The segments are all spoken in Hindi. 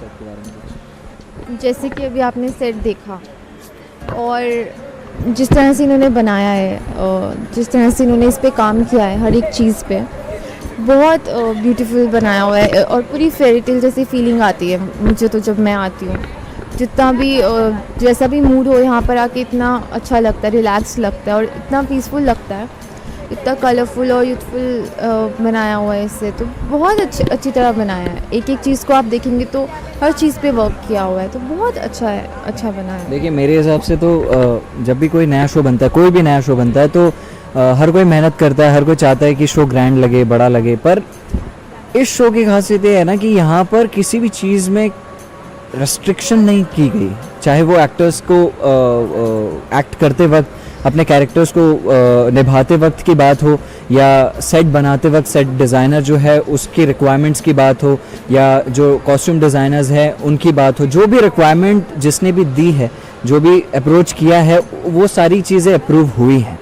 सेट के बारे में कुछ? जैसे कि अभी आपने सेट देखा और जिस तरह से इन्होंने बनाया है और जिस तरह से इन्होंने इस पे काम किया है, हर एक चीज़ पे बहुत ब्यूटीफुल बनाया हुआ है और पूरी फेरी टेल जैसी फीलिंग आती है मुझे तो जब मैं आती हूँ। जितना भी जैसा भी मूड हो यहाँ पर आके इतना अच्छा लगता है, रिलैक्स लगता है और इतना पीसफुल लगता है, इतना कलरफुल और यूथफुल बनाया हुआ है इससे। तो बहुत अच्छी तरह बनाया है, एक एक चीज़ को आप देखेंगे तो हर चीज़ पे वर्क किया हुआ है, तो बहुत अच्छा है, अच्छा बना है। देखिए मेरे हिसाब से तो जब भी कोई नया शो बनता है, कोई भी नया शो बनता है तो हर कोई मेहनत करता है, हर कोई चाहता है कि शो ग्रैंड लगे, बड़ा लगे। पर इस शो की खासियत ये है ना कि यहाँ पर किसी भी चीज़ में रेस्ट्रिक्शन नहीं की गई, चाहे वो एक्टर्स को एक्ट करते वक्त, अपने कैरेक्टर्स को निभाते वक्त की बात हो, या सेट बनाते वक्त सेट डिज़ाइनर जो है उसकी रिक्वायरमेंट्स की बात हो, या जो कॉस्ट्यूम डिज़ाइनर्स हैं उनकी बात हो। जो भी रिक्वायरमेंट जिसने भी दी है, जो भी अप्रोच किया है, वो सारी चीज़ें अप्रूव हुई हैं।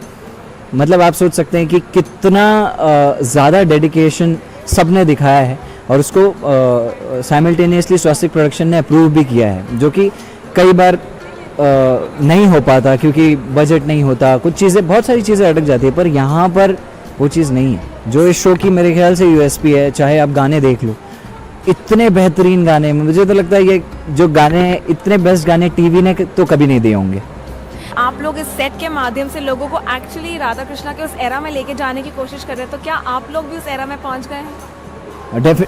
मतलब आप सोच सकते हैं कि कितना ज़्यादा डेडिकेशन सब ने दिखाया है और उसको साइमल्टेनियसली स्वास्तिक प्रोडक्शन ने अप्रूव भी किया है, जो कि कई बार नहीं हो पाता क्योंकि बजट नहीं होता, कुछ चीज़ें, बहुत सारी चीज़ें अटक जाती है। पर यहाँ पर वो चीज़ नहीं है जो इस शो की मेरे ख्याल से यूएसपी है। चाहे आप गाने देख लो, इतने बेहतरीन गाने, मुझे तो लगता है ये जो गाने, इतने बेस्ट गाने टीवी ने तो कभी नहीं दिए होंगे। आप लोग इस सेट के माध्यम से लोगों को एक्चुअली राधा कृष्णा के उस एरा में लेके जाने की कोशिश कर रहे हैं, तो क्या आप लोग भी उस एरा में पहुंच गए हैं?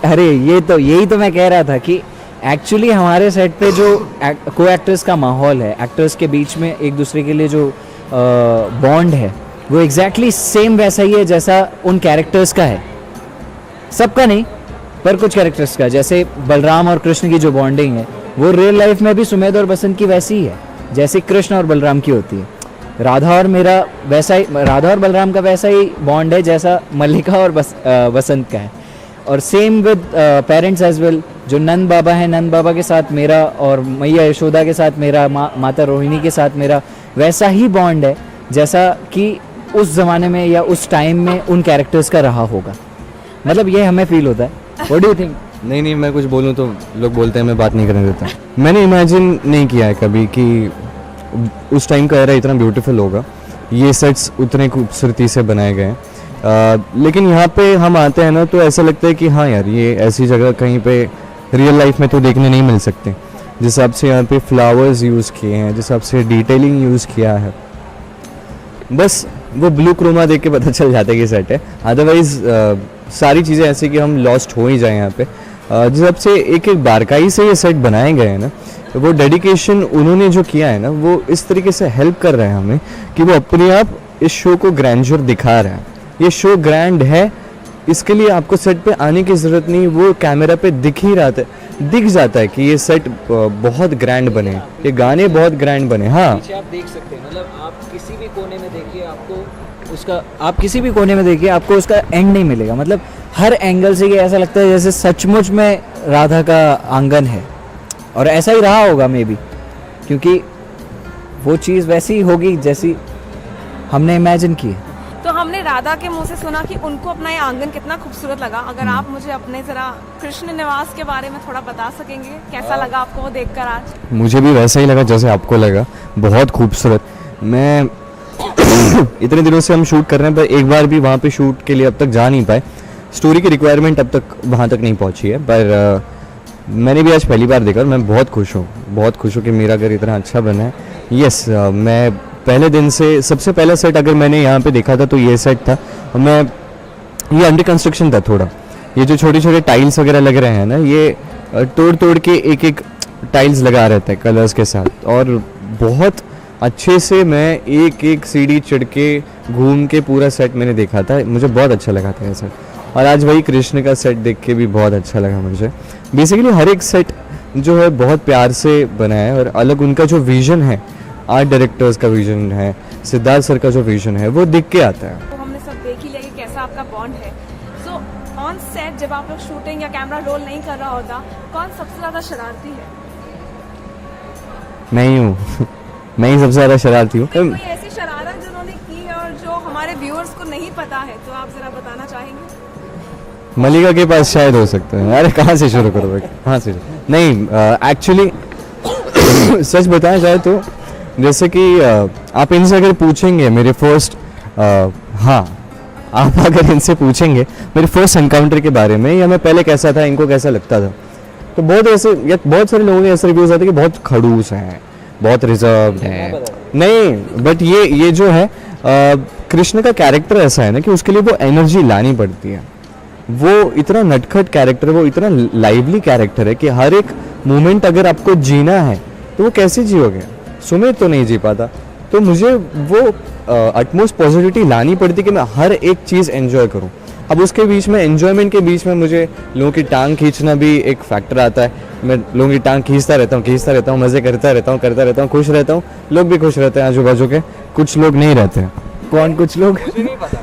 अरे यही तो मैं कह रहा था कि एक्चुअली हमारे सेट पे जो को एक्टर्स का माहौल है, एक्टर्स के बीच में एक दूसरे के लिए जो बॉन्ड है, वो एग्जैक्टली सेम वैसा ही है जैसा उन कैरेक्टर्स का है। सबका नहीं, पर कुछ कैरेक्टर्स का। जैसे बलराम और कृष्ण की जो बॉन्डिंग है वो रियल लाइफ में भी सुमेध और बसंत की वैसी ही है जैसे कृष्ण और बलराम की होती है। राधा और मेरा वैसा ही, राधा और बलराम का वैसा ही बॉन्ड है जैसा मल्लिका और बसंत का है। और same with parents as well. जो नंद बाबा है, नंद बाबा के साथ मेरा और मैया यशोदा के साथ मेरा, माता रोहिणी के साथ मेरा वैसा ही बॉन्ड है जैसा कि उस ज़माने में या उस टाइम में उन कैरेक्टर्स का रहा होगा। मतलब ये हमें फील होता है। What do you think? नहीं, मैं कुछ बोलूँ तो लोग बोलते हैं मैं बात नहीं करने देता। मैंने इमेजिन नहीं किया है कभी कि उस टाइम का एरा इतना ब्यूटीफुल होगा, ये सेट्स उतने खूबसूरती से बनाए गए हैं। लेकिन यहाँ पे हम आते हैं ना तो ऐसा लगता है कि हाँ यार, ये ऐसी जगह कहीं पे रियल लाइफ में तो देखने नहीं मिल सकते। जिस हिसाब से यहाँ पे फ्लावर्स यूज़ किए हैं, जिस हिसाब से डिटेलिंग यूज़ किया है, बस वो ब्लू क्रोमा देख के पता चल जाता है कि सेट है। अदरवाइज सारी चीज़ें ऐसी कि हम लॉस्ट हो ही जाए यहाँ पे। जिस हिसाब से एक एक बारकाई से ये सेट बनाए गए हैं ना, तो वो डेडिकेशन उन्होंने जो किया है ना, वो इस तरीके से हेल्प कर रहे हैं हमें कि वो अपने आप इस शो को ग्रैंडर दिखा रहे हैं। ये शो ग्रैंड है, इसके लिए आपको सेट पे आने की ज़रूरत नहीं, वो कैमरा पे दिख जाता है कि ये सेट बहुत ग्रैंड बने, ये गाने बहुत ग्रैंड बने। हाँ, पीछे आप देख सकते हैं, मतलब आप किसी भी कोने में देखिए आपको उसका एंड नहीं मिलेगा। मतलब हर एंगल से ये ऐसा लगता है जैसे सचमुच में राधा का आंगन है, और ऐसा ही रहा होगा मे बी, क्योंकि वो चीज़ वैसी होगी जैसी हमने इमेजिन की है। तो हमने राधा के मुंह से सुना कि उनको अपना ये आंगन कितना खूबसूरत लगा। अगर आप मुझे अपने जरा कृष्ण निवास के बारे में थोड़ा बता सकेंगे, कैसा लगा आपको वो देखकर आज? मुझे भी वैसा ही लगा जैसे आपको लगा, बहुत खूबसूरत। मैं इतने दिनों से हम शूट कर रहे हैं, पर एक बार भी वहाँ पे शूट के लिए अब तक जा नहीं पाए। स्टोरी की रिक्वायरमेंट अब तक वहाँ तक नहीं पहुँची है, पर मैंने भी आज पहली बार देखा और मैं बहुत खुश हूँ कि मेरा घर इतना अच्छा बना है। यस, मैं पहले दिन से सबसे पहला सेट अगर मैंने यहाँ पे देखा था तो ये सेट था। ये अंडर कंस्ट्रक्शन था थोड़ा। ये जो छोटे छोटे टाइल्स वगैरह लग रहे हैं ना, ये तोड़ के एक एक टाइल्स लगा रहता है कलर्स के साथ, और बहुत अच्छे से मैं एक एक सीढ़ी चढ़ के घूम के पूरा सेट मैंने देखा था। मुझे बहुत अच्छा लगा था ये सेट, और आज वही कृष्ण का सेट देख के भी बहुत अच्छा लगा मुझे। बेसिकली हर एक सेट जो है बहुत प्यार से बना है, और अलग उनका जो विज़न है, आर्ट डायरेक्टर्स का विज़न है, सिद्धार्थ सर का जो विज़न है, वो दिख के आता है। तो हमने सब देख ही लिया कि कैसा आपका बॉन्ड है। सो ऑन सेट जब आप लोग शूटिंग या कैमरा रोल नहीं कर रहा होता, कौन सबसे ज़्यादा शरारती है? मैं ही हूँ मैं ही सबसे ज़्यादा शरारती हूँ। कोई ऐसी शरारत जिन्होंने की है और जो हमारे व्यूअर्स को नहीं पता है, तो आप ज़रा बताना चाहेंगे? मलिका के पास शायद हो सकता है। अरे कहाँ से शुरू करो, कहाँ से? नहीं, एक्चुअली सच बताया जाए तो जैसे कि आप इनसे अगर पूछेंगे मेरे फर्स्ट, हाँ, आप अगर इनसे पूछेंगे मेरे फर्स्ट एनकाउंटर के बारे में या मैं पहले कैसा था, इनको कैसा लगता था, तो बहुत ऐसे या बहुत सारे लोगों के ऐसे रिव्यूज आते हैं कि बहुत खड़ूस हैं, बहुत रिजर्व्ड हैं। नहीं, बट ये जो है कृष्ण का कैरेक्टर ऐसा है ना कि उसके लिए वो एनर्जी लानी पड़ती है। वो इतना नटखट कैरेक्टर, वो इतना लाइवली कैरेक्टर है कि हर एक मोमेंट अगर आपको जीना है तो वो कैसे जियोगे? सुमित तो नहीं जी पाता। तो मुझे वो अटमोस्ट पॉजिटिविटी लानी पड़ती कि मैं हर एक चीज़ एंजॉय करूं। अब उसके बीच में, एंजॉयमेंट के बीच में मुझे लोगों की टांग खींचना भी एक फैक्टर आता है। मैं लोगों की टांग खींचता रहता हूँ, मज़े करता रहता हूँ, खुश रहता हूँ। लोग भी खुश रहते हैं आजू बाजू के, कुछ लोग नहीं रहते हैं। कौन कुछ लोग? नहीं पता।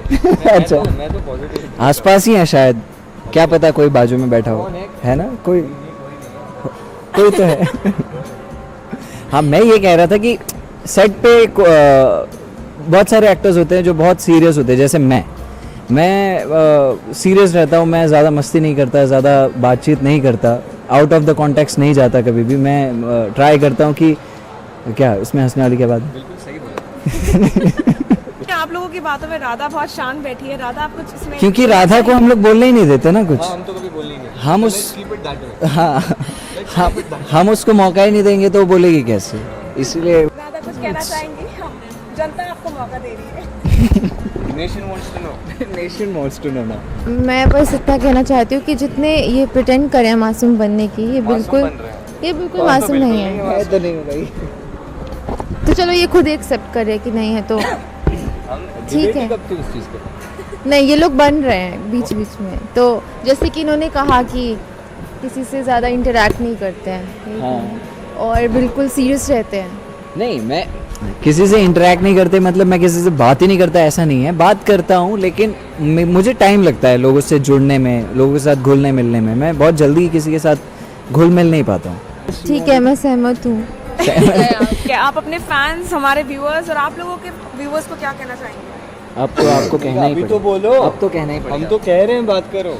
अच्छा, मैं तो पॉजिटिव आसपास ही है शायद, क्या पता कोई बाजू में बैठा हो, है ना? कोई तो है। हाँ, मैं ये कह रहा था कि सेट पे बहुत सारे एक्टर्स होते हैं जो बहुत सीरियस होते हैं। जैसे मैं सीरियस रहता हूँ, मैं ज़्यादा मस्ती नहीं करता, ज़्यादा बातचीत नहीं करता, आउट ऑफ द कॉन्टेक्स्ट नहीं जाता कभी भी। मैं ट्राई करता हूँ कि क्या इसमें हंसने वाली क्या बात है? बिल्कुल सही बोला। आप लोगों की बातों में राधा बहुत शांत बैठी है। राधा आप कुछ इसमें, क्योंकि राधा को हम लोग बोलने ही नहीं देते ना कुछ। हम तो कभी बोलेंगे, हम उस हम उसको मौका ही नहीं देंगे तो वो बोलेगी कैसे? इसलिए राधा कुछ कहना चाहेंगी? जनता आपको मौका दे रही है। नेशन वांट्स टू नो ना। मैं बस इतना कहना चाहती हूँ कि जितने ये प्रिटेंड करें मासूम बनने की, ये बिल्कुल मासूम नहीं है। मैं तो नहीं हूँ भाई। तो चलो ये खुद एक्सेप्ट करे कि नहीं है तो ठीक है। नहीं, ये लोग बन रहे हैं बीच बीच में। तो जैसे कि इन्होंने कहा कि किसी से ज़्यादा इंटरेक्ट नहीं करते हैं, हाँ। और बिल्कुल सीरियस रहते हैं। नहीं, मैं किसी से इंटरेक्ट नहीं करते, मतलब मैं किसी से बात ही नहीं करता, ऐसा नहीं है। बात करता हूँ, लेकिन मुझे टाइम लगता है लोगों से जुड़ने में, लोगों के साथ घुलने मिलने में। मैं बहुत जल्दी किसी के साथ घुल मिल नहीं पाता हूँ। ठीक है, मैं सहमत हूँ। क्या आप अपने फैंस, हमारे व्यूअर्स और आप लोगों के व्यूअर्स को क्या कहना चाहेंगे? आपको कहना ही अभी पड़ेगा। तो बोलो। अब तो कहना ही पड़ेगा। हम तो कह रहे हैं, बात करो।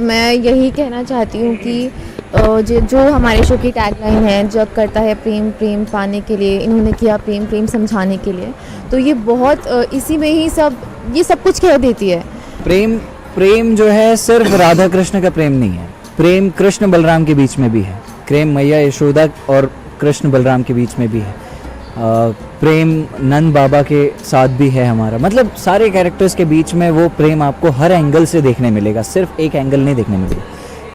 मैं यही कहना चाहती हूँ कि जो हमारे शो की टैगलाइन है, जग करता है प्रेम प्रेम पाने के लिए, इन्होंने किया प्रेम प्रेम समझाने के लिए, तो ये बहुत इसी में ही ये सब कुछ कह देती है। प्रेम जो है सिर्फ राधा कृष्ण का प्रेम नहीं है, प्रेम कृष्ण बलराम के बीच में भी है, प्रेम मैया यशोदा और कृष्ण बलराम के बीच में भी है, प्रेम नंद बाबा के साथ भी है हमारा। मतलब सारे कैरेक्टर्स के बीच में वो प्रेम आपको हर एंगल से देखने मिलेगा, सिर्फ एक एंगल नहीं देखने मिलेगा।